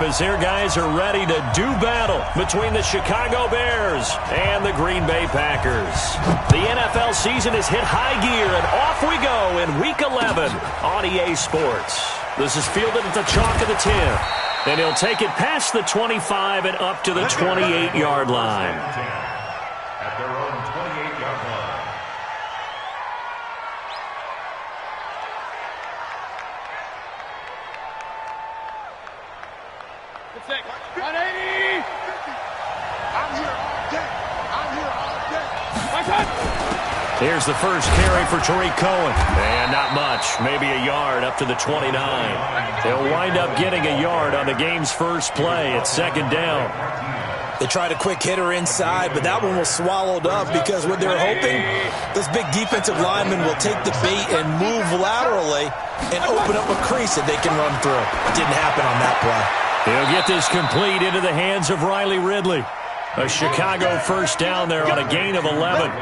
up as their guys are ready to do battle between the Chicago Bears and the Green Bay Packers. The NFL season has hit high gear, and off we go in Week 11 on EA Sports. This is fielded at the chalk of the 10, and he'll take it past the 25 and up to the 28-yard line. At their own 28-yard line. Good sec. 180. I'm here all day. I'm here all day. My son. Here's the first carry for Tariq Cohen. And not much. Maybe a yard up to the 29. They'll wind up getting a yard on the game's first play at second down. They tried a quick hitter inside, but that one was swallowed up because what they're hoping, this big defensive lineman will take the bait and move laterally and open up a crease that they can run through. Didn't happen on that play. He'll get this complete into the hands of Riley Ridley. A Chicago first down there on a gain of 11.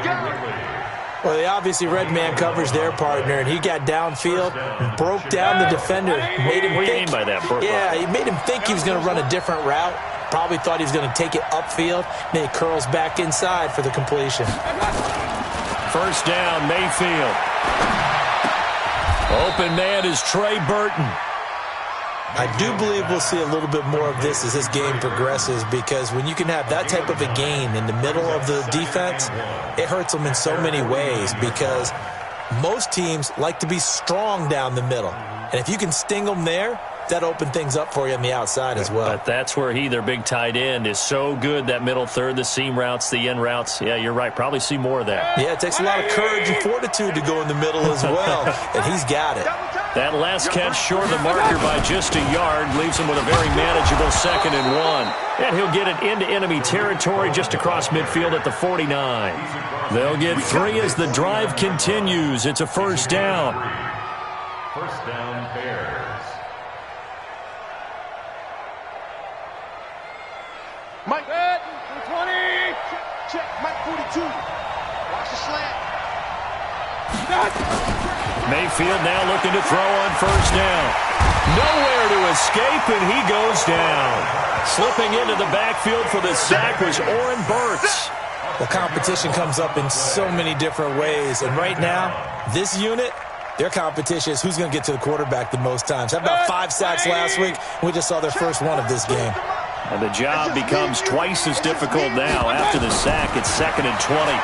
Well, they obviously red man covers their partner, and he got downfield and broke down the defender. Made him what do you think, mean by that? Yeah, he made him think he was going to run a different route. Probably thought he was going to take it upfield. Then he curls back inside for the completion. First down, Mayfield. Open man is Trey Burton. I do believe we'll see a little bit more of this as this game progresses, because when you can have that type of a gain in the middle of the defense, it hurts them in so many ways, because most teams like to be strong down the middle. And if you can sting them there, that open things up for you on the outside as well. But that's where their big tight end, is so good, that middle third, the seam routes, the in routes. Yeah, you're right. Probably see more of that. Yeah, it takes a lot of courage and fortitude to go in the middle as well, and he's got it. That last catch short of the marker by just a yard leaves him with a very manageable 2nd and 1. And he'll get it into enemy territory just across midfield at the 49. They'll get 3 as the drive continues. It's a first down. First down, Bears. Mike, 20. Check, Mike 42. Watch the slant. Mayfield now looking to throw on first down. Nowhere to escape, and he goes down. Slipping into the backfield for the sack was Oren Burks. The competition comes up in so many different ways, and right now, this unit, their competition is who's going to get to the quarterback the most times. How about 5 sacks last week? We just saw their first one of this game. And the job becomes twice as difficult now. After the sack, it's 2nd and 20.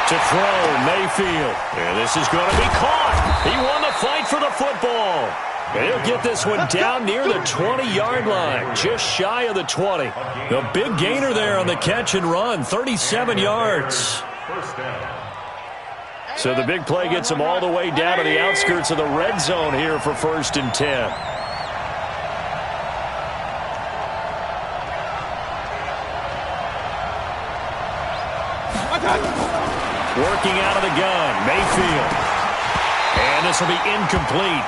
To throw, Mayfield. And this is going to be caught. He won the fight for the football. He'll get this one down near the 20-yard line, just shy of the 20. A big gainer there on the catch and run, 37 yards. So the big play gets him all the way down to the outskirts of the red zone here for 1st and 10. Working out of the gun, Mayfield. And this will be incomplete.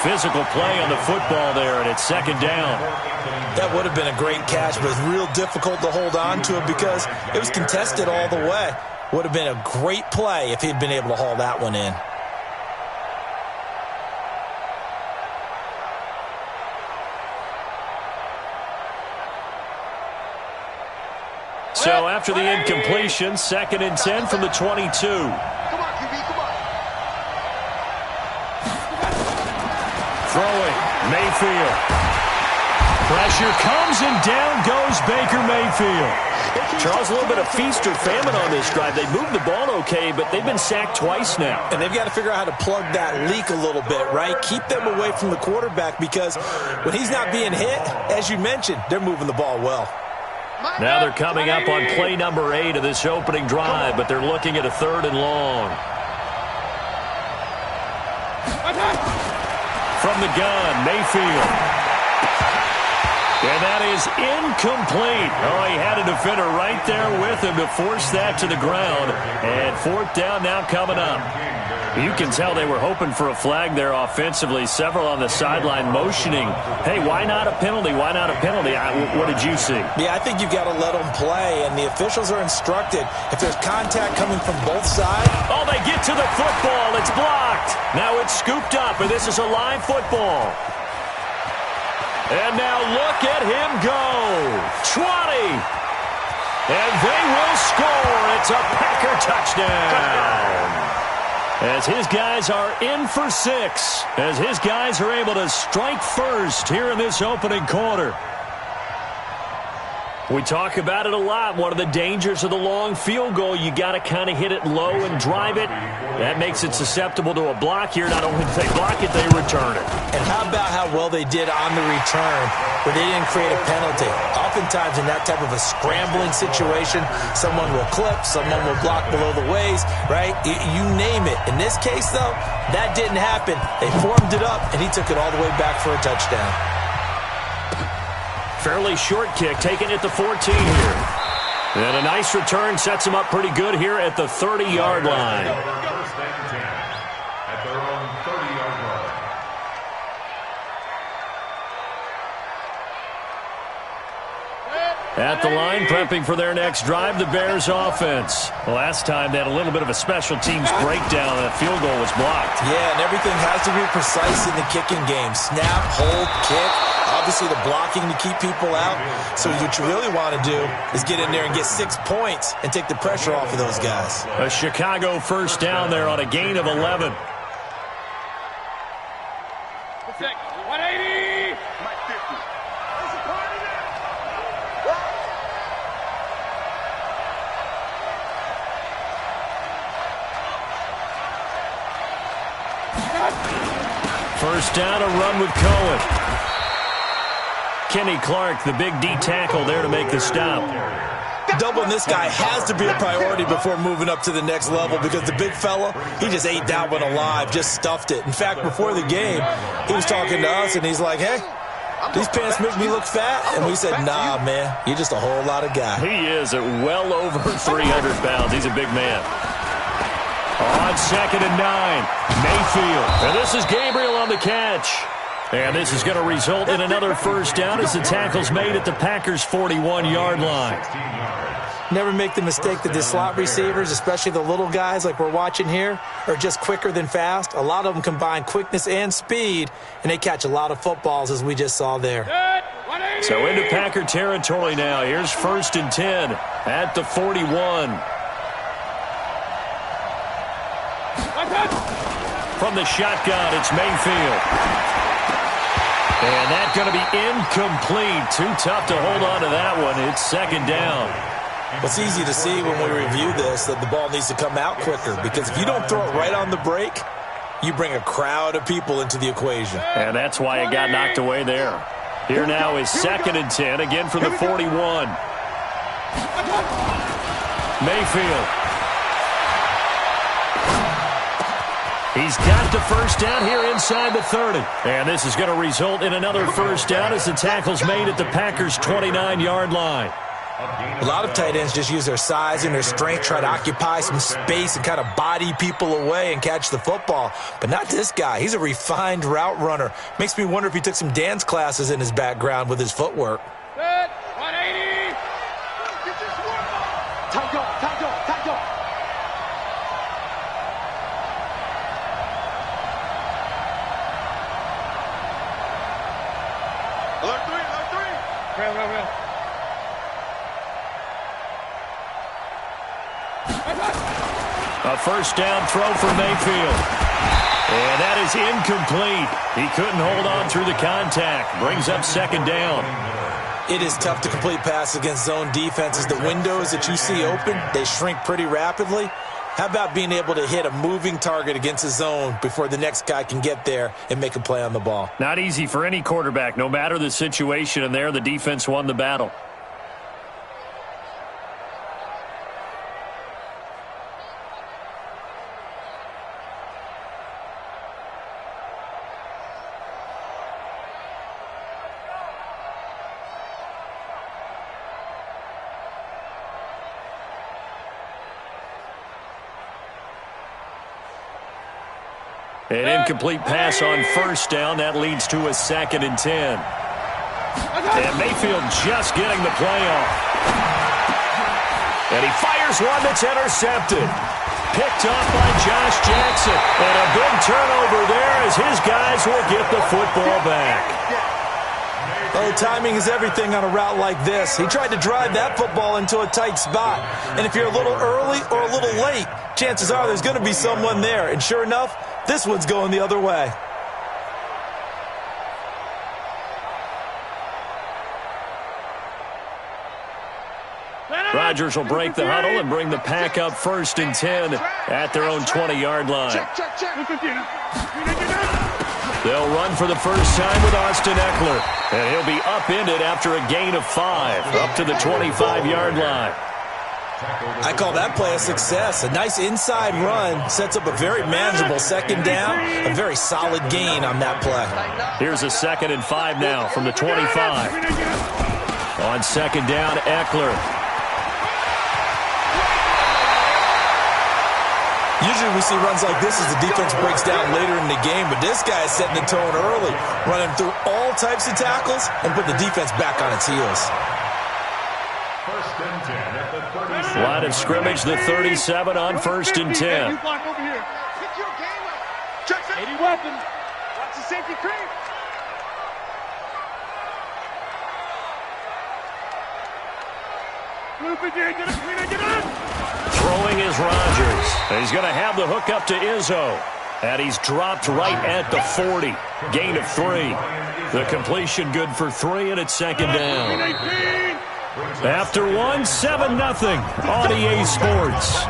Physical play on the football there, and it's 2nd down. That would have been a great catch, but it's real difficult to hold on to it because it was contested all the way. Would have been a great play if he'd been able to haul that one in. So after the incompletion, 2nd and 10 from the 22. Come on, QB, come on. Throwing, Mayfield. Pressure comes, and down goes Baker Mayfield. Charles, a little bit of feast or famine on this drive. They moved the ball okay, but they've been sacked twice now. And they've got to figure out how to plug that leak a little bit, right? Keep them away from the quarterback, because when he's not being hit, as you mentioned, they're moving the ball well. Now they're coming up on play number 8 of this opening drive, but they're looking at a 3rd and long. From the gun, Mayfield. And that is incomplete. Oh, he had a defender right there with him to force that to the ground. And 4th down now coming up. You can tell they were hoping for a flag there offensively. Several on the sideline motioning, hey, why not a penalty? Why not a penalty? What did you see? Yeah, I think you've got to let them play, and the officials are instructed. If there's contact coming from both sides. Oh, they get to the football. It's blocked. Now it's scooped up, and this is a live football. And now look at him go. 20. And they will score. It's a Packer touchdown. As his guys are in for 6. As his guys are able to strike first here in this opening quarter. We talk about it a lot. One of the dangers of the long field goal, you got to kind of hit it low and drive it. That makes it susceptible to a block here. Not only do they block it, they return it. And how about how well they did on the return where they didn't create a penalty? Oftentimes in that type of a scrambling situation, someone will clip, someone will block below the waist, right? You name it. In this case, though, that didn't happen. They formed it up, and he took it all the way back for a touchdown. Fairly short kick, taking it to 14 here. And a nice return sets him up pretty good here at the 30-yard line. First and 10 at their own 30-yard line. At the line, prepping for their next drive, the Bears offense. Last time they had a little bit of a special teams breakdown. That field goal was blocked. Yeah, and everything has to be precise in the kicking game. Snap, hold, kick. Obviously the blocking to keep people out. So what you really want to do is get in there and get 6 points and take the pressure off of those guys. A Chicago first down there on a gain of 11. 180. Mike 50. There's a party there. First down, a run with Cohen. Kenny Clark, the big D tackle there to make the stop. Doubling this guy has to be a priority before moving up to the next level because the big fella, he just ate that one alive, just stuffed it. In fact, before the game, he was talking to us, and he's like, hey, these pants make me look fat. And we said, nah, man, you're just a whole lot of guy. He is at well over 300 pounds. He's a big man. On 2nd and 9, Mayfield. And this is Gabriel on the catch. And this is going to result in another first down as the tackle's made at the Packers' 41-yard line. Never make the mistake that the slot receivers, especially the little guys like we're watching here, are just quicker than fast. A lot of them combine quickness and speed, and they catch a lot of footballs, as we just saw there. So into Packer territory now. Here's 1st and 10 at the 41. From the shotgun, it's Mayfield. And that's going to be incomplete. Too tough to hold on to that one. It's 2nd down. It's easy to see when we review this that the ball needs to come out quicker because if you don't throw it right on the break, you bring a crowd of people into the equation. And that's why it got knocked away there. Here now is 2nd and 10, again from the 41. Mayfield. He's got the first down here inside the 30. And this is going to result in another first down as the tackle's made at the Packers' 29-yard line. A lot of tight ends just use their size and their strength, try to occupy some space and kind of body people away and catch the football. But not this guy. He's a refined route runner. Makes me wonder if he took some dance classes in his background with his footwork. 180. Tackle. Alert 3. Real. A first down throw for Mayfield. And that is incomplete. He couldn't hold on through the contact. Brings up 2nd down. It is tough to complete passes against zone defenses. The windows that you see open, they shrink pretty rapidly. How about being able to hit a moving target against a zone before the next guy can get there and make a play on the ball? Not easy for any quarterback, no matter the situation, and there the defense won the battle. An incomplete pass on first down. That leads to a 2nd and 10. And Mayfield just getting the play off. And he fires one that's intercepted. Picked off by Josh Jackson. And a big turnover there as his guys will get the football back. Well, timing is everything on a route like this. He tried to drive that football into a tight spot. And if you're a little early or a little late, chances are there's going to be someone there. And sure enough, this one's going the other way. Rodgers will break the huddle and bring the pack up 1st and 10 at their own 20-yard line. They'll run for the first time with Austin Eckler, and he'll be upended after a gain of 5 up to the 25-yard line. I call that play a success. A nice inside run sets up a very manageable 2nd down, a very solid gain on that play. Here's a 2nd and 5 now from the 25. On 2nd down, Eckler. Usually we see runs like this as the defense breaks down later in the game, but this guy is setting the tone early, running through all types of tackles and put the defense back on its heels. 1st and 10 at the 37. Line of scrimmage, the 37 on 1st and 10. You block over here. Pick your game up. Check 80 weapons. Watch the safety creep. Throwing is Rodgers. He's going to have the hook up to Izzo. And he's dropped right at the 40. Gain of 3. The completion good for 3, and it's 2nd down. After 1, 7-0 on EA Sports.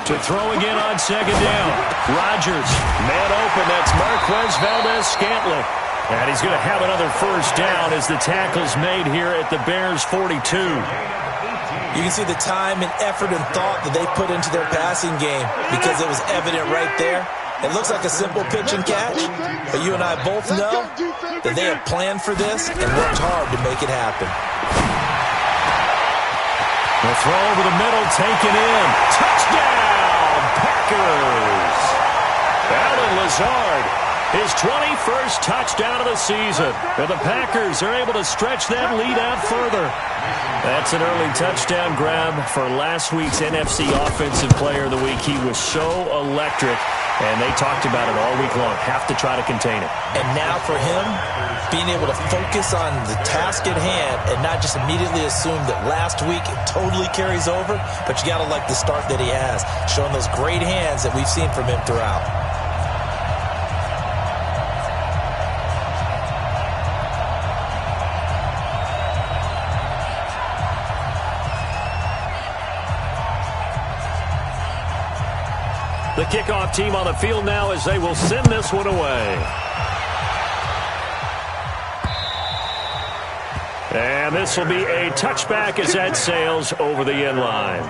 To throw again on 2nd down. Rodgers, man open. That's Marquez Valdez-Scantling. And he's going to have another first down as the tackle's made here at the Bears' 42. You can see the time and effort and thought that they put into their passing game because it was evident right there. It looks like a simple pitch and catch, but you and I both know that they have planned for this and worked hard to make it happen. The throw over the middle, taken in. Touchdown, Packers! Allen Lazard, his 21st touchdown of the season. And the Packers are able to stretch that lead out further. That's an early touchdown grab for last week's NFC Offensive Player of the Week. He was so electric, and they talked about it all week long. Have to try to contain it. And now for him, being able to focus on the task at hand and not just immediately assume that last week it totally carries over, but you got to like the start that he has, showing those great hands that we've seen from him throughout. The kickoff team on the field now as they will send this one away. And this will be a touchback as that sails over the end line.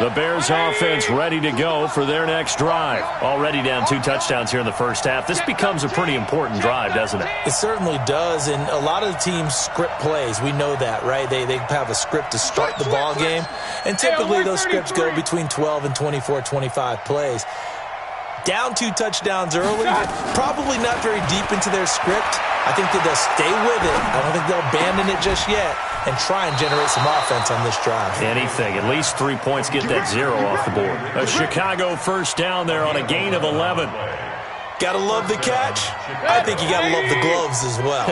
The Bears offense ready to go for their next drive. Already down 2 touchdowns here in the first half. This becomes a pretty important drive, doesn't it? It certainly does, and a lot of the teams script plays. We know that, right? They have a script to start the ball game, and typically those scripts go between 12 and 24, 25 plays. Down 2 touchdowns early, probably not very deep into their script. I think that they'll stay with it. I don't think they'll abandon it just yet and try and generate some offense on this drive. Anything. At least 3 points, get that 0 off the board. A Chicago first down there on a gain of 11. Gotta love the catch. I think you gotta love the gloves as well.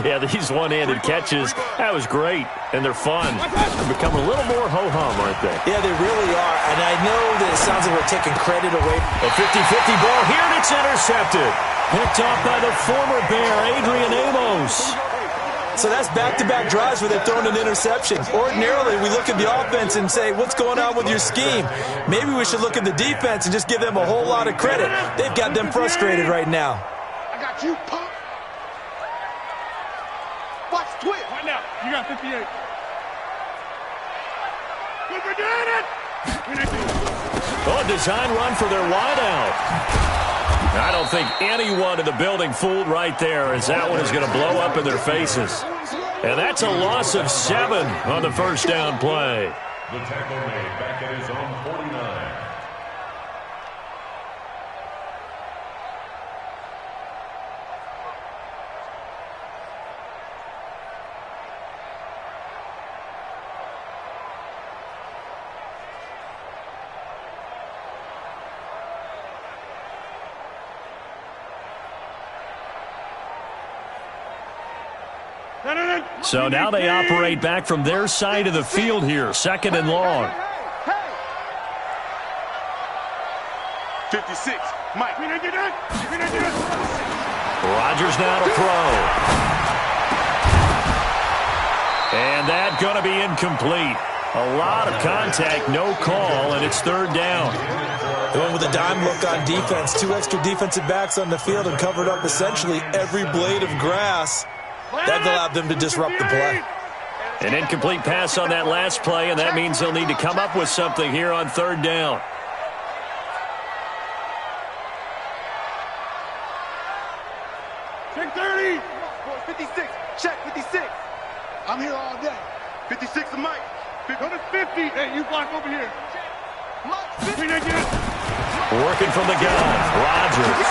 Yeah, these one-handed catches, that was great, and they're fun. They're becoming a little more ho-hum, aren't they? Yeah, they really are, and I know that it sounds like we're taking credit away. A 50-50 ball here, and it's intercepted. Picked off by the former Bear, Adrian Amos. So that's back-to-back drives where they've thrown an interception. Ordinarily, we look at the offense and say, what's going on with your scheme? Maybe we should look at the defense and just give them a whole lot of credit. They've got them frustrated right now. I got you, punk. Watch twitch. Right now, you got 58. Good for doing it. Oh, design run for their wideout. I don't think anyone in the building fooled right there, as that one is going to blow up in their faces. And that's a loss of 7 on the first down play. The tackle made back at his own 49. So now they operate back from their side of the field here, 2nd and long. 56. Mike. Rodgers now to throw. And that's going to be incomplete. A lot of contact, no call, and it's 3rd down. They went with a dime look on defense. 2 extra defensive backs on the field and covered up essentially every blade of grass. That allowed them to disrupt the play. An incomplete pass on that last play, and that means they'll need to come up with something here on 3rd down. Check 30. 56. Check 56. I'm here all day. 56 to Mike. Go to 50. Hey, you block over here. Working from the gun. Rodgers.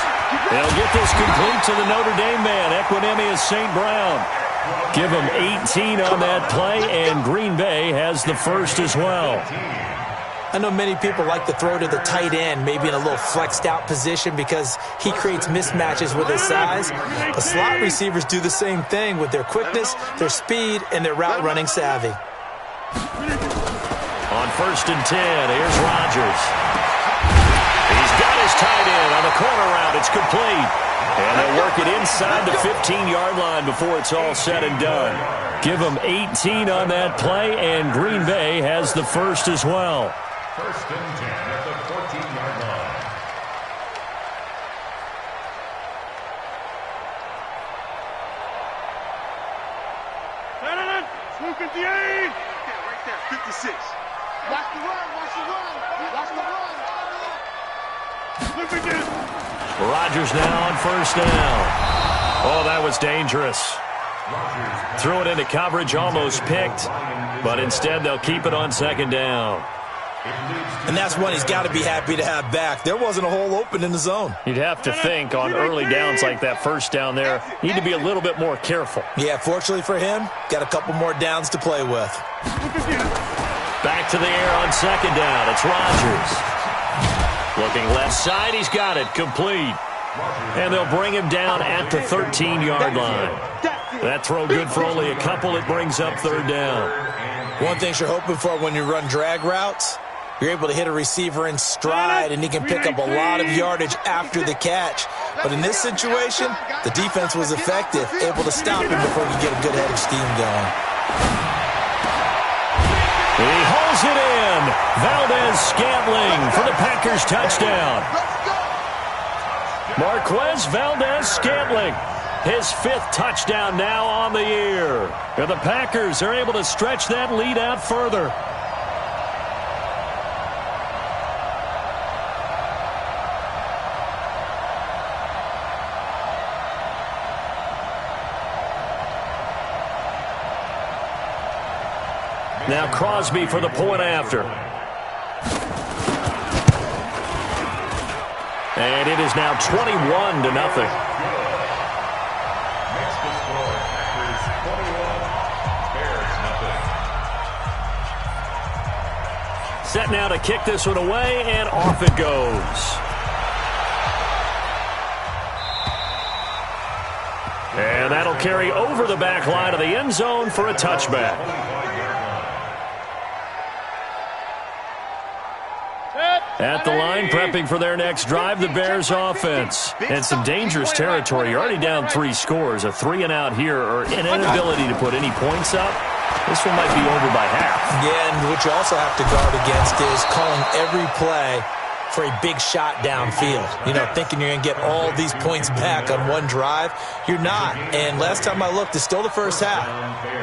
They'll get this complete to the Notre Dame man, Equinemius St. Brown. Give him 18 on that play, and Green Bay has the first as well. I know many people like to throw to the tight end, maybe in a little flexed out position because he creates mismatches with his size. The slot receivers do the same thing with their quickness, their speed, and their route running savvy. On 1st and 10, here's Rodgers. He's got his tight end on the corner route. It's complete. And they'll work it inside the 15-yard line before it's all said and done. Give them 18 on that play, and Green Bay has the first as well. 1st and 10 at the 14-yard line. Right there, 56. Watch the run, watch the run, watch the run. Look again. Rodgers now on 1st down. Oh, that was dangerous. Threw it into coverage, almost picked, but instead they'll keep it on 2nd down. And that's one he's got to be happy to have back. There wasn't a hole open in the zone. You'd have to think on early downs like that 1st down there, need to be a little bit more careful. Yeah, fortunately for him, got a couple more downs to play with. Back to the air on 2nd down. It's Rodgers. Looking left side, he's got it, complete. And they'll bring him down at the 13-yard line. That throw good for only a couple. It brings up 3rd down. One thing you're hoping for when you run drag routes, you're able to hit a receiver in stride, and he can pick up a lot of yardage after the catch. But in this situation, the defense was effective, able to stop him before you get a good head of steam going. He holds it in. Valdez-Scantling for the Packers touchdown. Marquez Valdez-Scantling, his 5th touchdown now on the year. And the Packers are able to stretch that lead out further. Now Crosby for the point after. And it is now 21-0. Makes the score. Packers 21. Bears nothing. Set now to kick this one away, and off it goes. And that'll carry over the back line of the end zone for a touchback. At the line, prepping for their next drive, the Bears offense. And some dangerous territory. You're already down 3 scores. A 3-and-out here, or an inability to put any points up. This one might be over by half. Yeah, and what you also have to guard against is calling every play for a big shot downfield. You know, thinking you're going to get all these points back on one drive. You're not. And last time I looked, it's still the first half.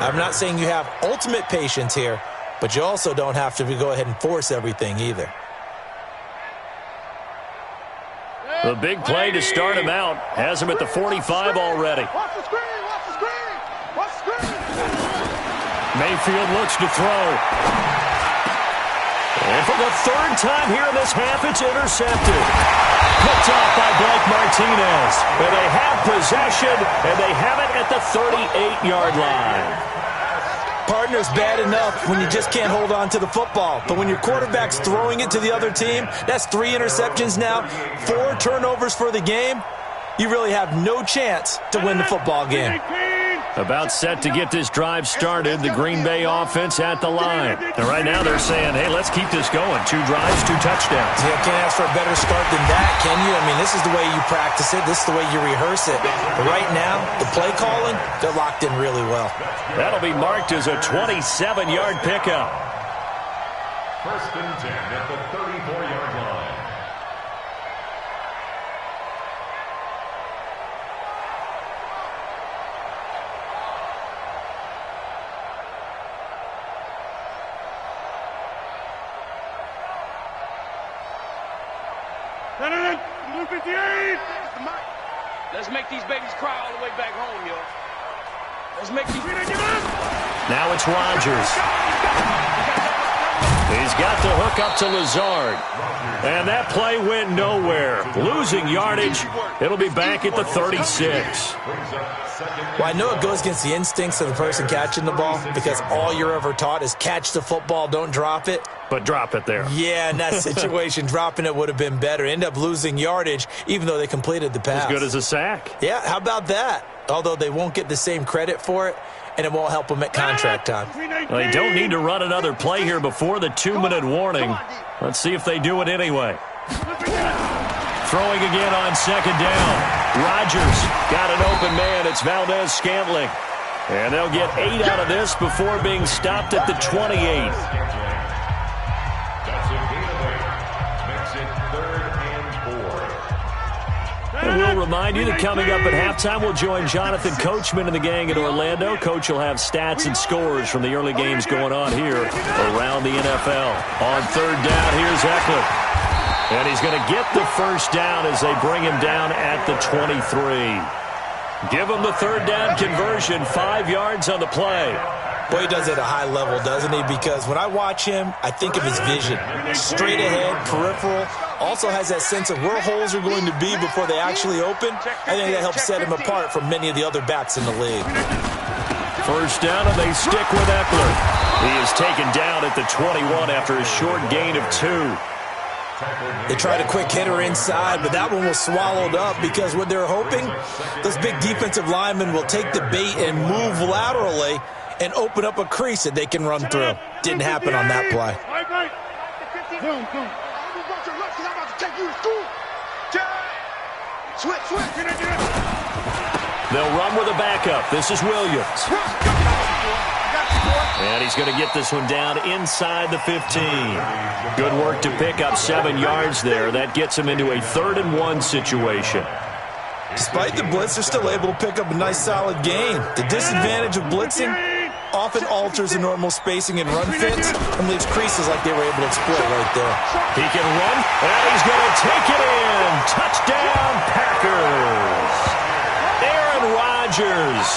I'm not saying you have ultimate patience here, but you also don't have to go ahead and force everything either. The big play to start him out has him at the 45 already. Watch the screen, watch the screen, watch the screen. Mayfield looks to throw. And for the third time here in this half, it's intercepted. Picked off by Blake Martinez. And they have possession, and they have it at the 38-yard line. Partner's bad enough when you just can't hold on to the football. But when your quarterback's throwing it to the other team, that's 3 interceptions now, 4 turnovers for the game. You really have no chance to win the football game. About set to get this drive started, the Green Bay offense at the line. And right now they're saying, hey, let's keep this going. 2 drives, 2 touchdowns. Yeah, can't ask for a better start than that, can you? I mean, this is the way you practice it. This is the way you rehearse it. But right now, the play calling, they're locked in really well. That'll be marked as a 27-yard pickup. First and 10 at the 34-yard line. Let's make these babies cry all the way back home, yo. Let's make these... Now it's Rodgers. He's got the hook up to Lazard. And that play went nowhere. Losing yardage. It'll be back at the 36. Well, I know it goes against the instincts of the person catching the ball because all you're ever taught is catch the football, don't drop it. But drop it there. Yeah, in that situation, dropping it would have been better. End up losing yardage, even though they completed the pass. As good as a sack. Yeah, how about that? Although they won't get the same credit for it, and it won't help them at contract time. Well, they don't need to run another play here before the 2-minute warning. Let's see if they do it anyway. Throwing again on second down. Rodgers got an open man. It's Valdez-Scantling. And they'll get 8 out of this before being stopped at the 28. And we'll remind you that coming up at halftime, we'll join Jonathan Coachman and the gang in Orlando. Coach will have stats and scores from the early games going on here around the NFL. On third down, here's Eckler. And he's going to get the first down as they bring him down at the 23. Give him the third down conversion, 5 yards on the play. Boy, he does it at a high level, doesn't he? Because when I watch him, I think of his vision. Straight ahead, peripheral. Also has that sense of where holes are going to be before they actually open. I think that helps set him apart from many of the other backs in the league. First down, and they stick with Eckler. He is taken down at the 21 after a short gain of 2. They tried a quick hitter inside, but that one was swallowed up because what they're hoping, those big defensive linemen will take the bait and move laterally and open up a crease that they can run through. Didn't happen on that play. They'll run with a backup. This is Williams. And he's going to get this one down inside the 15. Good work to pick up 7 yards there. That gets him into a 3rd and 1 situation. Despite the blitz, they're still able to pick up a nice solid gain. The disadvantage of blitzing often alters the normal spacing and run fits and leaves creases like they were able to exploit right there. He can run, and he's going to take it in. Touchdown, Packers. Aaron Rodgers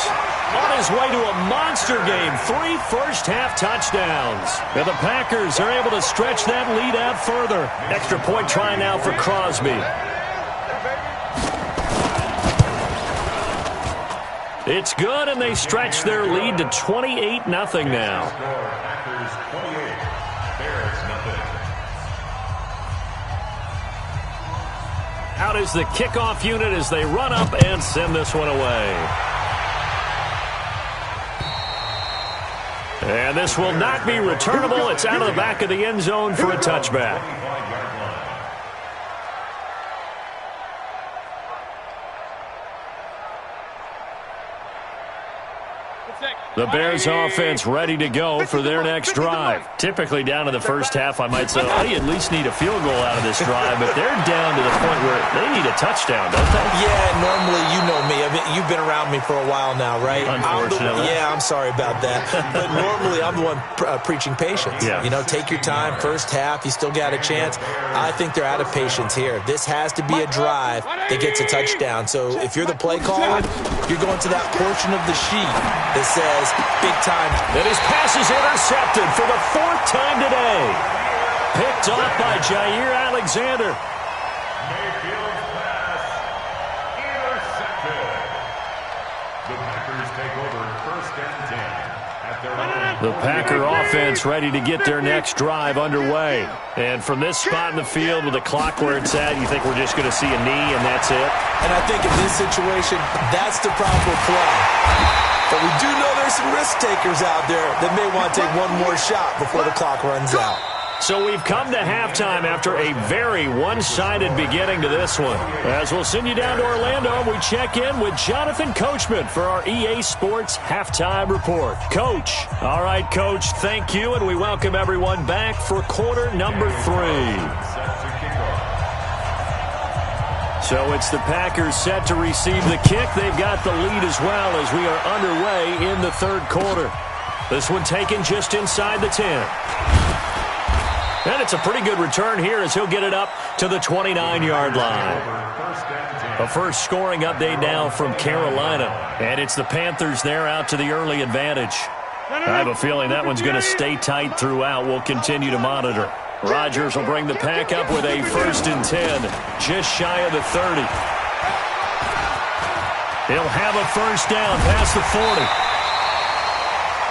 on his way to a monster game. 3 first-half touchdowns. And the Packers are able to stretch that lead out further. Extra point try now for Crosby. It's good, and they stretch their lead to 28-0 now. Out is the kickoff unit as they run up and send this one away. And this will not be returnable. It's out of the back of the end zone for a touchback. The Bears offense ready to go for their next drive. Typically down in the first half, I might say, oh, you at least need a field goal out of this drive, but they're down to the point where they need a touchdown, don't they? Yeah, normally, you know me. I mean, you've been around me for a while now, right? Unfortunately. I'm sorry about that. But normally, I'm the one preaching patience. Yeah. You know, take your time. First half, you still got a chance. I think they're out of patience here. This has to be a drive that gets a touchdown. So if you're the play caller, you're going to that portion of the sheet that says big time. And his pass is intercepted for the 4th time today. picked off by Jair Alexander. Mayfield's pass intercepted. The Packers take over 1st and 10 at their own. The Packer offense ready to get their next drive underway. And from this spot in the field with the clock where it's at, you think we're just going to see a knee and that's it? And I think in this situation, that's the proper play. But we do know there's some risk takers out there that may want to take one more shot before the clock runs out. So we've come to halftime after a very one-sided beginning to this one. As we'll send you down to Orlando, we check in with Jonathan Coachman for our EA Sports Halftime Report. Coach. All right, Coach, thank you, and we welcome everyone back for quarter number 3. So it's the Packers set to receive the kick. They've got the lead as well as we are underway in the 3rd quarter. This one taken just inside the 10. And it's a pretty good return here as he'll get it up to the 29-yard line. A first scoring update now from Carolina. And it's the Panthers there out to the early advantage. I have a feeling that one's going to stay tight throughout. We'll continue to monitor. Rodgers will bring the pack up with a 1st and 10, just shy of the 30. He'll have a 1st down past the 40.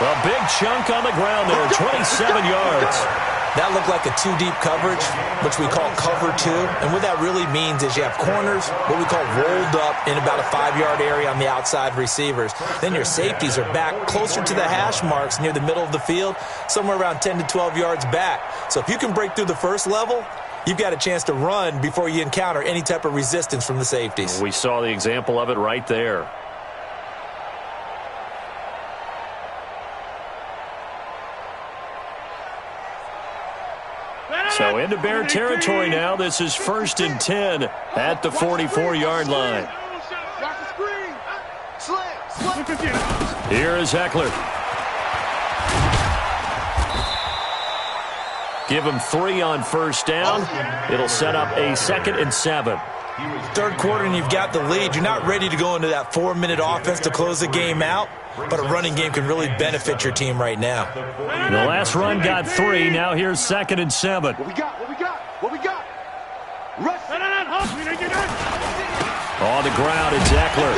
A big chunk on the ground there, 27 yards. That looked like a 2-deep coverage, which we call cover 2. And what that really means is you have corners, what we call rolled up in about a 5-yard area on the outside receivers. Then your safeties are back closer to the hash marks near the middle of the field, somewhere around 10 to 12 yards back. So if you can break through the first level, you've got a chance to run before you encounter any type of resistance from the safeties. We saw the example of it right there. So into Bear territory now. This is 1st and 10 at the 44-yard line. Here is Eckler. Give him 3 on 1st down. It'll set up a 2nd and 7. 3rd quarter and you've got the lead. You're not ready to go into that 4-minute offense to close the game out, but a running game can really benefit your team right now. The last run got 3. Now here's 2nd and 7. What we got? Rush. On the ground, it's Eckler.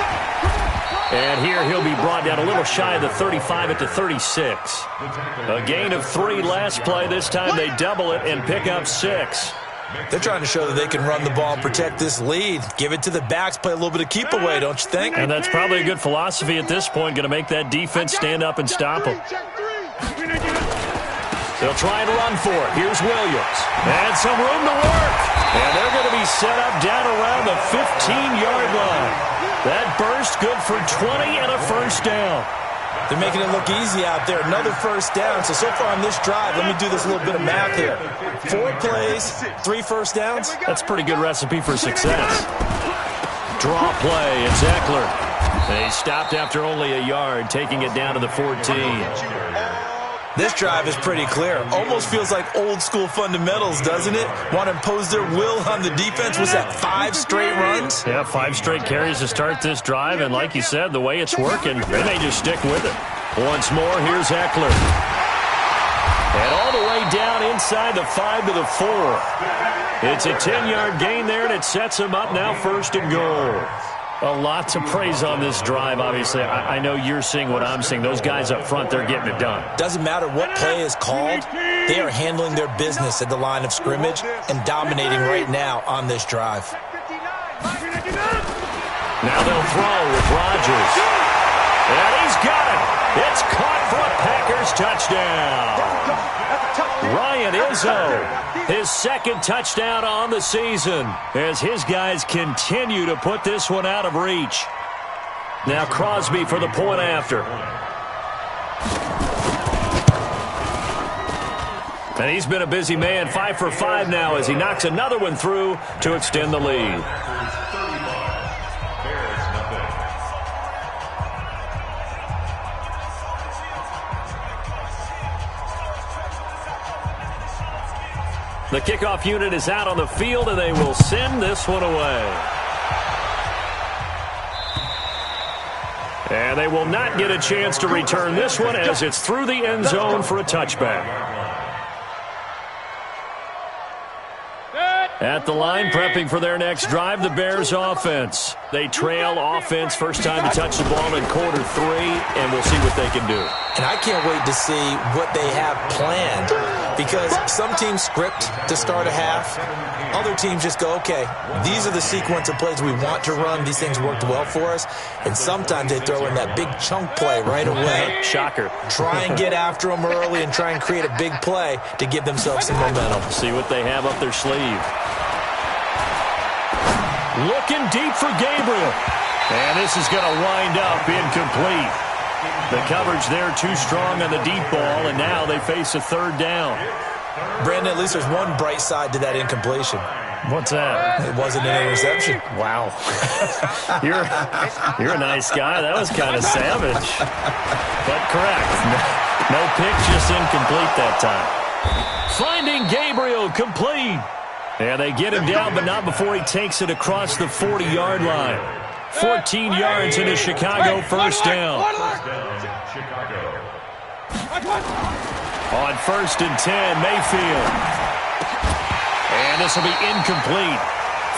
And here he'll be brought down a little shy of the 35 at the 36. A gain of 3 last play. This time they double it and pick up 6. They're trying to show that they can run the ball and protect this lead. Give it to the backs, play a little bit of keep away, don't you think? And that's probably a good philosophy at this point, going to make that defense stand up and stop them. They'll try and run for it. Here's Williams. And some room to work. And they're going to be set up down around the 15-yard line. That burst good for 20 and a 1st down. They're making it look easy out there. Another 1st down. So far on this drive, let me do this little bit of math here. 4 plays, 3 1st downs. That's a pretty good recipe for success. Draw play. It's Eckler. And he stopped after only a yard, taking it down to the 14. This drive is pretty clear. Almost feels like old school fundamentals, doesn't it? Want to impose their will on the defense. Was that 5 straight runs? Yeah, 5 straight carries to start this drive. And like you said, the way it's working, they may just stick with it. Once more, here's Eckler. And all the way down inside the 5 to the 4. It's a 10-yard gain there, and it sets him up now 1st and goal. A lot to praise on this drive, obviously. I know you're seeing what I'm seeing. Those guys up front, they're getting it done. Doesn't matter what play is called. They are handling their business at the line of scrimmage and dominating right now on this drive. Now they'll throw with Rodgers. And he's got it. It's caught for a Packers touchdown. Ryan Izzo, his 2nd touchdown on the season as his guys continue to put this one out of reach. Now Crosby for the point after. And he's been a busy man, 5 for 5 now as he knocks another one through to extend the lead. The kickoff unit is out on the field, and they will send this one away. And they will not get a chance to return this one as it's through the end zone for a touchback. At the line, prepping for their next drive, the Bears offense. They trail offense, first time to touch the ball in quarter 3, and we'll see what they can do. And I can't wait to see what they have planned, because some teams script to start a half. Other teams just go, okay, these are the sequence of plays we want to run. These things worked well for us. And sometimes they throw in that big chunk play right away. Shocker. Try and get after them early and try and create a big play to give themselves some momentum. See what they have up their sleeve. Looking deep for Gabriel. And this is going to wind up incomplete. The coverage there too strong on the deep ball, and now they face a third down. Brandon, at least there's one bright side to that incompletion. What's that? It wasn't an interception. Wow. You're a nice guy. That was kind of savage. But correct. No pick, just incomplete that time. Finding Gabriel complete. And they get him down, but not before he takes it across the 40-yard line. 14 yards into Chicago, first down. Chicago. On 1st and 10, Mayfield. And this will be incomplete.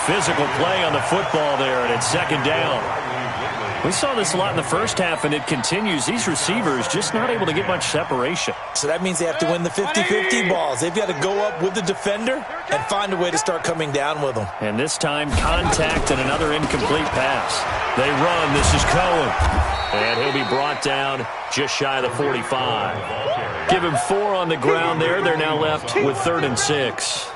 Physical play on the football there, and it's 2nd down. We saw this a lot in the first half, and it continues. These receivers just not able to get much separation. So that means they have to win the 50-50 balls. They've got to go up with the defender and find a way to start coming down with them. And this time, contact and another incomplete pass. They run. This is Cohen. And he'll be brought down just shy of the 45. Give him 4 on the ground there. They're now left with 3rd and 6.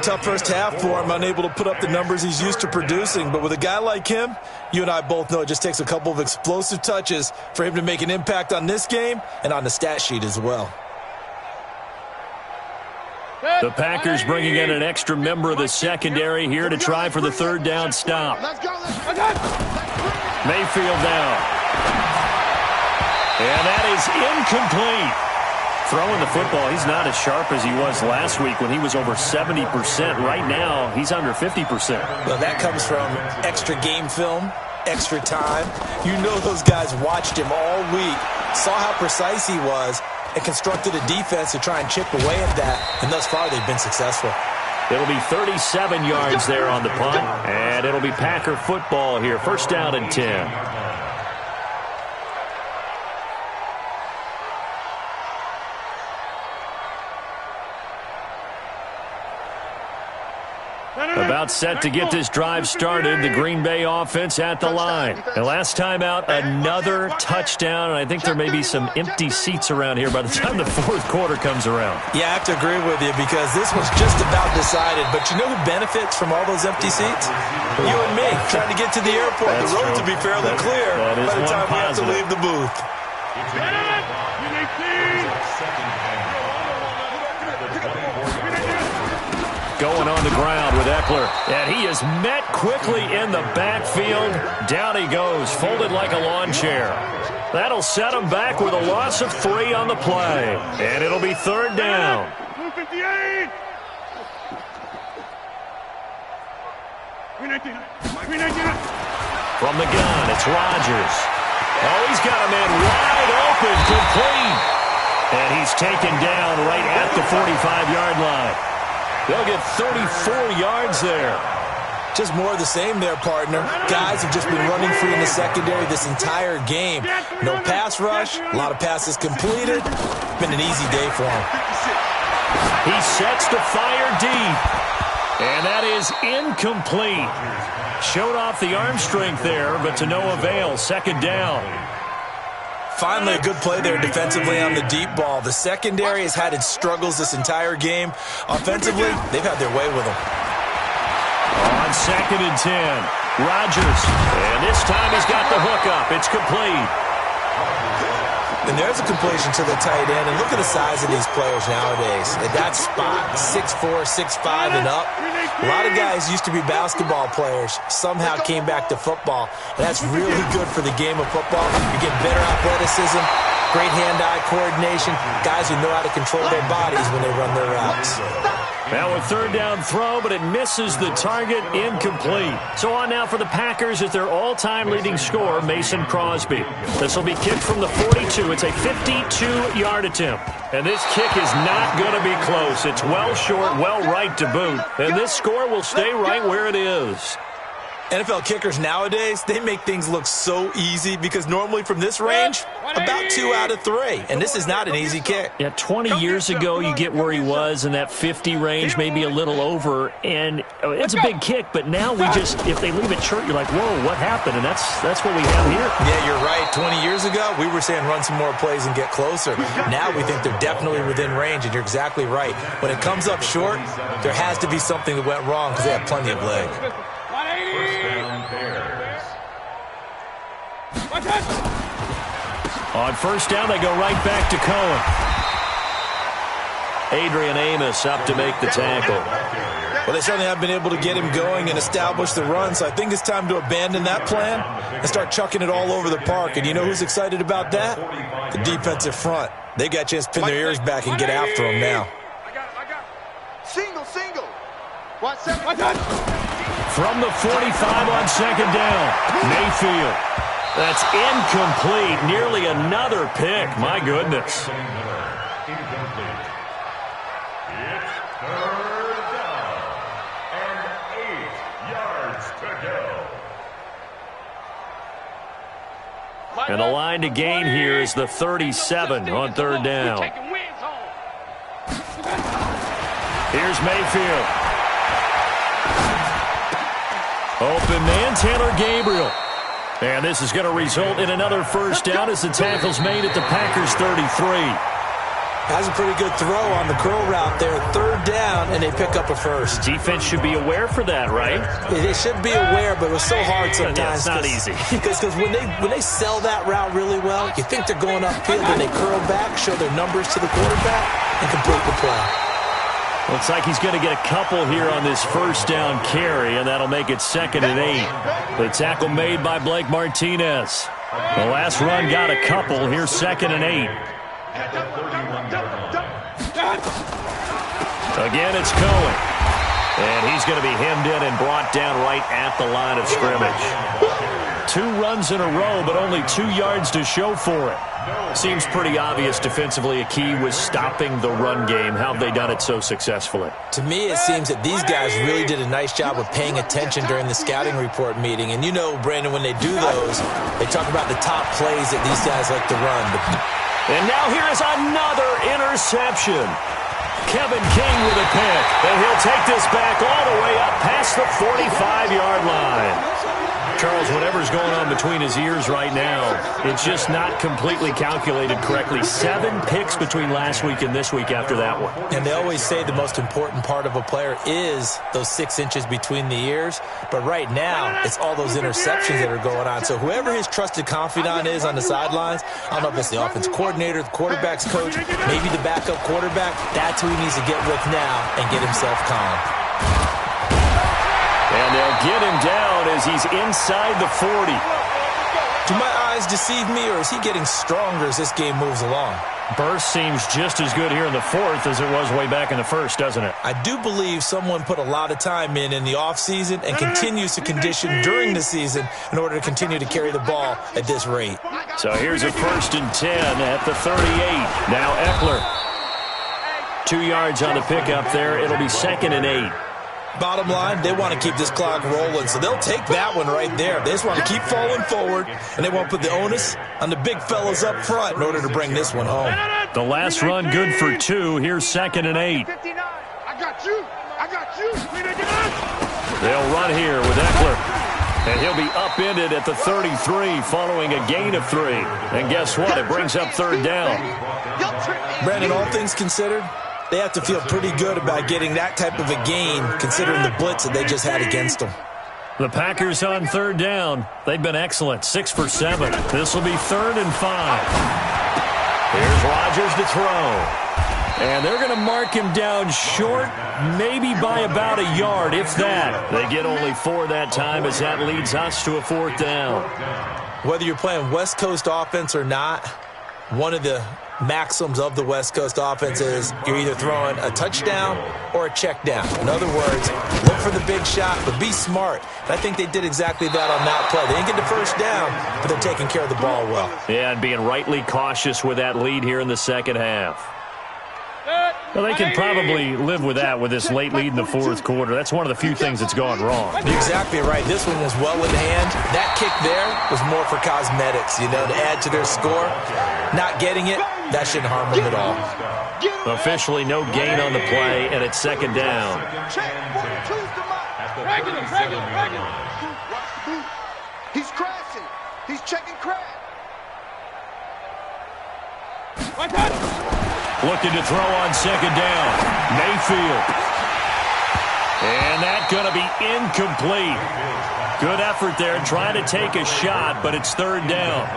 Tough first half for him, unable to put up the numbers he's used to producing. But with a guy like him, you and I both know it just takes a couple of explosive touches for him to make an impact on this game and on the stat sheet as well. The Packers bringing in an extra member of the secondary here to try for the 3rd down stop. Mayfield down. And that is incomplete. Throwing the football, he's not as sharp as he was last week when he was over 70%. Right now, he's under 50%. Well, that comes from extra game film, extra time. You know those guys watched him all week, saw how precise he was, and constructed a defense to try and chip away at that. And thus far, they've been successful. It'll be 37 yards there on the punt, and it'll be Packer football here. 1st down and 10. About set to get this drive started, the Green Bay offense at the line. And last time out, another touchdown, and I think there may be some empty seats around here by the time the 4th quarter comes around. Yeah, I have to agree with you because this was just about decided. But you know who benefits from all those empty seats? You and me, trying to get to the airport. That's the roads true. will be fairly clear by the time we have to leave the booth. Going on the ground with Eckler. And he is met quickly in the backfield. Down he goes, folded like a lawn chair. That'll set him back with a loss of 3 on the play. And it'll be 3rd down. From the gun, it's Rodgers. Oh, he's got a man wide open, complete. And he's taken down right at the 45-yard line. They'll get 34 yards there. Just more of the same there, partner. Guys have just been running free in the secondary this entire game. No pass rush, a lot of passes completed. Been an easy day for him. He sets to fire deep. And that is incomplete. Showed off the arm strength there, but to no avail. 2nd down. Finally, a good play there defensively on the deep ball. The secondary has had its struggles this entire game. Offensively, they've had their way with them. On 2nd and 10, Rodgers. And this time he's got the hook up. It's complete. And there's a completion to the tight end. And look at the size of these players nowadays. At that spot, 6'4", 6'5", and up. A lot of guys used to be basketball players. Somehow came back to football. And that's really good for the game of football. You get better athleticism, great hand-eye coordination, guys who know how to control their bodies when they run their routes. Now a third down throw, but it misses the target, incomplete. So on now for the Packers is their all-time leading scorer, Mason Crosby. This will be kicked from the 42. It's a 52-yard attempt. And this kick is not going to be close. It's well short, well right to boot. And this score will stay right where it is. NFL kickers nowadays, they make things look so easy because normally from this range, about 2 out of 3. And this is not an easy kick. Yeah, 20 years ago, you get where he was in that 50 range, maybe a little over. And it's a big kick, but now we just, if they leave it short, you're like, whoa, what happened? And that's what we have here. Yeah, you're right. 20 years ago, we were saying run some more plays and get closer. Now we think they're definitely within range, and you're exactly right. When it comes up short, there has to be something that went wrong because they have plenty of leg. On first down, they go right back to Cohen. Adrian Amos up to make the tackle. Well, they certainly have been able to get him going and establish the run, so I think it's time to abandon that plan and start chucking it all over the park. And you know who's excited about that? The defensive front. They got a chance to pin their ears back and get after him now. Single. From the 45 on second down, Mayfield. That's incomplete. Nearly another pick. My goodness. Incomplete. It's third down and 8 yards to go. And the line to gain here is the 37 on third down. Here's Mayfield. Open man, Taylor Gabriel. And this is going to result in another first down as the tackle's made at the Packers 33. Has a pretty good throw on the curl route there. Third down, and they pick up a first. Defense should be aware for that, right? They should be aware, but it was so hard sometimes. Yeah, it's not easy. Because when they sell that route really well, you think they're going upfield, and they curl back, show their numbers to the quarterback, and complete the play. Looks like he's going to get a couple here on this first down carry, and that'll make it 2nd and 8. The tackle made by Blake Martinez. The last run got a couple. Here's 2nd and 8. Again, it's Cohen. And he's going to be hemmed in and brought down right at the line of scrimmage. 2 runs in a row, but only 2 yards to show for it. Seems pretty obvious defensively a key was stopping the run game. How have they done it so successfully? To me, it seems that these guys really did a nice job of paying attention during the scouting report meeting. And you know, Brandon, when they do those, they talk about the top plays that these guys like to run. And now here is another interception. Kevin King with a pick. And he'll take this back all the way up past the 45-yard line. Charles, whatever's going on between his ears right now, it's just not completely calculated correctly. 7 picks between last week and this week after that one. And they always say the most important part of a player is those 6 inches between the ears. But right now, it's all those interceptions that are going on. So whoever his trusted confidant is on the sidelines, I don't know if it's the offensive coordinator, the quarterback's coach, maybe the backup quarterback, that's who he needs to get with now and get himself calm. And they'll get him down as he's inside the 40. Do my eyes deceive me, or is he getting stronger as this game moves along? Burst seems just as good here in the 4th as it was way back in the 1st, doesn't it? I do believe someone put a lot of time in the offseason and continues to condition during the season in order to continue to carry the ball at this rate. So here's a 1st and 10 at the 38. Now Eckler. 2 yards on the pickup there. It'll be 2nd and 8. Bottom line, they want to keep this clock rolling, so they'll take that one right there. They just want to keep falling forward, and they want to put the onus on the big fellas up front in order to bring this one home. The last run good for 2. Here's 2nd and 8. I got you. They'll run here with Eckler. And he'll be upended at the 33 following a gain of 3. And guess what? It brings up 3rd down. Brandon, all things considered, they have to feel pretty good about getting that type of a gain considering the blitz that they just had against them. The Packers on 3rd down. They've been excellent. 6 for 7. This will be 3rd and 5. Here's Rodgers to throw. And they're going to mark him down short, maybe by about a yard, if that. They get only 4 that time as that leads us to a 4th down. Whether you're playing West Coast offense or not, one of the maxims of the West Coast offense is you're either throwing a touchdown or a check down. In other words, look for the big shot, but be smart. And I think they did exactly that on that play. They didn't get the first down, but they're taking care of the ball well. Yeah, and being rightly cautious with that lead here in the second half. Well, they can probably live with that with this late lead in the fourth quarter. That's one of the few things that's gone wrong. You're exactly right. This one was well in hand. That kick there was more for cosmetics, you know, to add to their score. Not getting it, that shouldn't harm them at all. Officially no gain on the play, and it's second down. He's crashing. He's checking crack. Looking to throw on second down. Mayfield. And that's going to be incomplete. Good effort there trying to take a shot, but it's third down.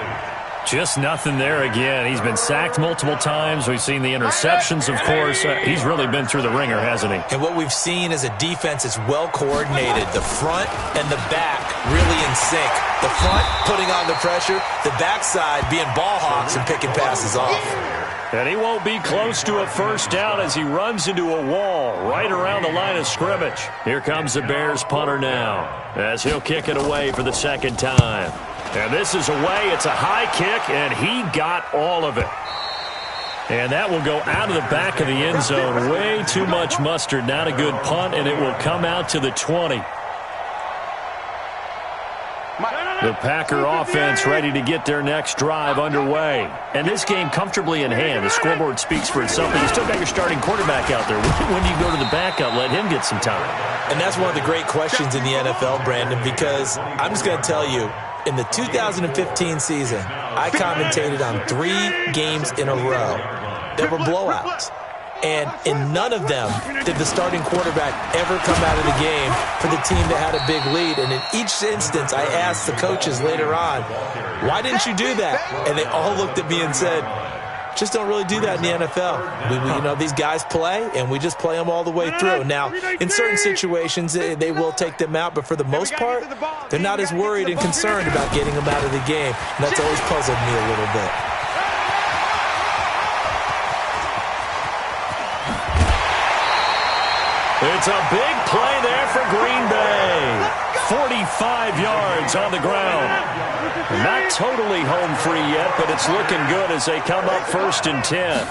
Just nothing there again. He's been sacked multiple times. We've seen the interceptions, of course. He's really been through the ringer, hasn't he? And what we've seen is a defense that's well coordinated. The front and the back really in sync. The front putting on the pressure. The backside being ball hawks and picking passes off. And he won't be close to a first down as he runs into a wall right around the line of scrimmage. Here comes the Bears punter now as he'll kick it away for the second time. And this is away. It's a high kick, and he got all of it. And that will go out of the back of the end zone. Way too much mustard. Not a good punt, and it will come out to the 20. The Packer offense ready to get their next drive underway. And this game comfortably in hand. The scoreboard speaks for itself, but you still got your starting quarterback out there. When do you go to the backup? Let him get some time. And that's one of the great questions in the NFL, Brandon, because I'm just going to tell you, in the 2015 season, I commentated on 3 games in a row that were blowouts. And in none of them did the starting quarterback ever come out of the game for the team that had a big lead. And in each instance, I asked the coaches later on, why didn't you do that? And they all looked at me and said, just don't really do that in the NFL. You know, these guys play, and we just play them all the way through. Now, in certain situations, they will take them out, but for the most part, they're not as worried and concerned about getting them out of the game. And that's always puzzled me a little bit. It's a big play there for Green Bay. 45 yards on the ground. Not totally home free yet, but it's looking good as they come up 1st and 10.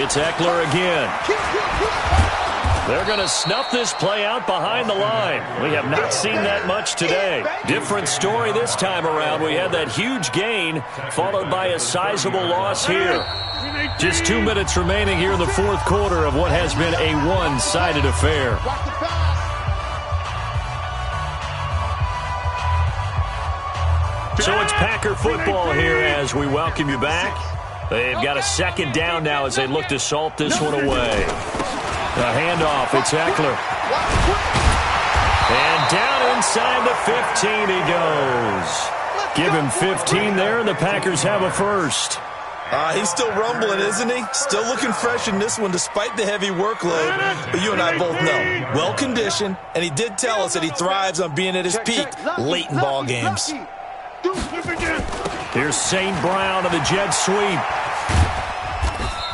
It's Eckler again. They're going to snuff this play out behind the line. We have not seen that much today. Different story this time around. We had that huge gain followed by a sizable loss here. Just 2 minutes remaining here in the fourth quarter of what has been a one-sided affair. So it's Packer football here as we welcome you back. They've got a second down now as they look to salt this one away. The handoff, it's Eckler. And down inside the 15 he goes. Give him 15 there, and the Packers have a first. He's still rumbling, isn't he? Still looking fresh in this one despite the heavy workload. But you and I both know, well-conditioned, and he did tell us that he thrives on being at his peak late in ball games. Here's St. Brown of the jet sweep.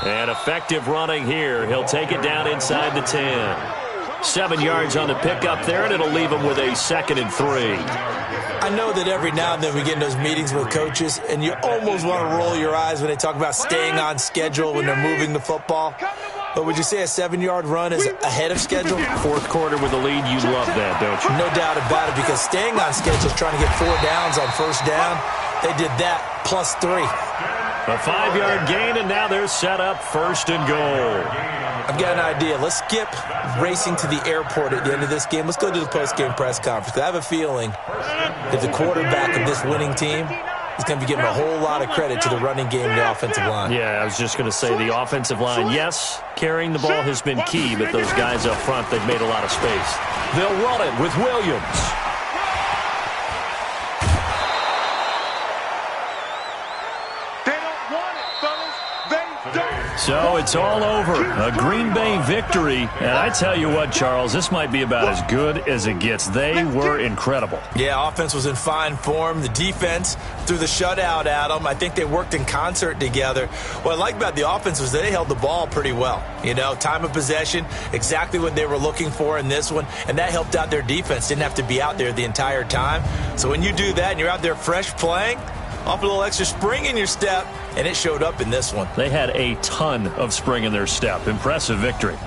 And effective running here. He'll take it down inside the 10. 7 yards on the pickup there, and it'll leave him with a 2nd and 3. I know that every now and then we get in those meetings with coaches, and you almost want to roll your eyes when they talk about staying on schedule when they're moving the football. But would you say a 7-yard run is ahead of schedule? Fourth quarter with the lead, you love that, don't you? No doubt about it, because staying on schedule is trying to get 4 downs on first down. They did that plus 3. A 5-yard gain, and now they're set up 1st and goal. I've got an idea. Let's skip racing to the airport at the end of this game. Let's go to the post-game press conference. I have a feeling that the quarterback of this winning team is going to be giving a whole lot of credit to the running game and the offensive line. Yeah, I was just going to say the offensive line, yes, carrying the ball has been key, but those guys up front, they've made a lot of space. They'll run it with Williams. They don't want it, fellas. They don't. So it's all over. A Green Bay victory. And I tell you what, Charles, this might be about as good as it gets. They were incredible. Yeah, offense was in fine form. The defense threw the shutout at them. I think they worked in concert together. What I like about the offense was they held the ball pretty well. You know, time of possession, exactly what they were looking for in this one. And that helped out their defense. Didn't have to be out there the entire time. So when you do that and you're out there fresh playing, off a little extra spring in your step, and it showed up in this one. They had a ton of spring in their step. Impressive victory.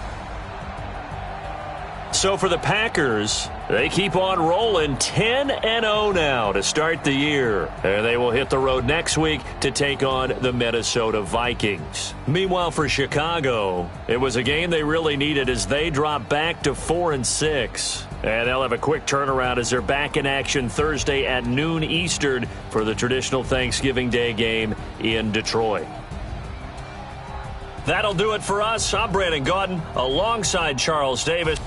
So for the Packers, they keep on rolling 10-0 now to start the year. And they will hit the road next week to take on the Minnesota Vikings. Meanwhile, for Chicago, it was a game they really needed as they drop back to 4-6. And they'll have a quick turnaround as they're back in action Thursday at noon Eastern for the traditional Thanksgiving Day game in Detroit. That'll do it for us. I'm Brandon Gaudin alongside Charles Davis.